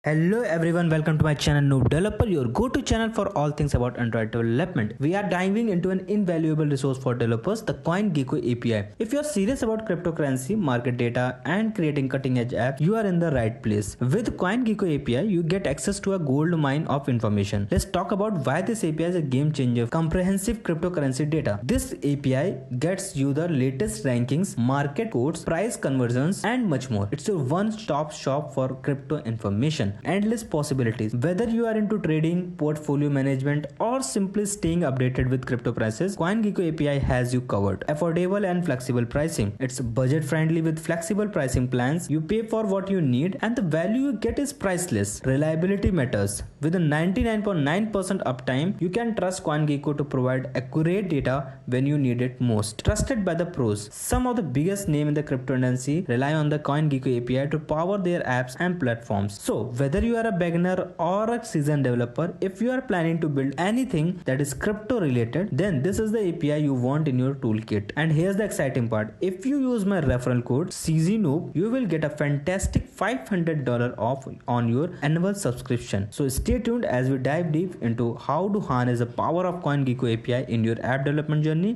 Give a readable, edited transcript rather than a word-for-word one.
Hello everyone, welcome to my channel Noob Developer, your go-to channel for all things about Android development. We are diving into an invaluable resource for developers, the CoinGecko API. If you are serious about cryptocurrency, market data, and creating cutting-edge apps, you are in the right place. With CoinGecko API, you get access to a gold mine of information. Let's talk about why this API is a game changer. Comprehensive cryptocurrency data. This API gets you the latest rankings, market codes, price conversions, and much more. It's your one-stop shop for crypto information. Endless possibilities. Whether you are into trading, portfolio management, or simply staying updated with crypto prices, CoinGecko API has you covered. Affordable and flexible pricing. It's budget friendly with flexible pricing plans. You pay for what you need and the value you get is priceless. Reliability matters. With a 99.9% uptime, you can trust CoinGecko to provide accurate data when you need it most. Trusted by the pros. Some of the biggest names in the crypto industry rely on the CoinGecko API to power their apps and platforms. So, whether you are a beginner or a seasoned developer, if you are planning to build anything that is crypto related, then this is the API you want in your toolkit. And here's the exciting part. If you use my referral code CZNoob, you will get a fantastic $500 off on your annual subscription. So stay tuned as we dive deep into how to harness the power of CoinGecko API in your app development journey.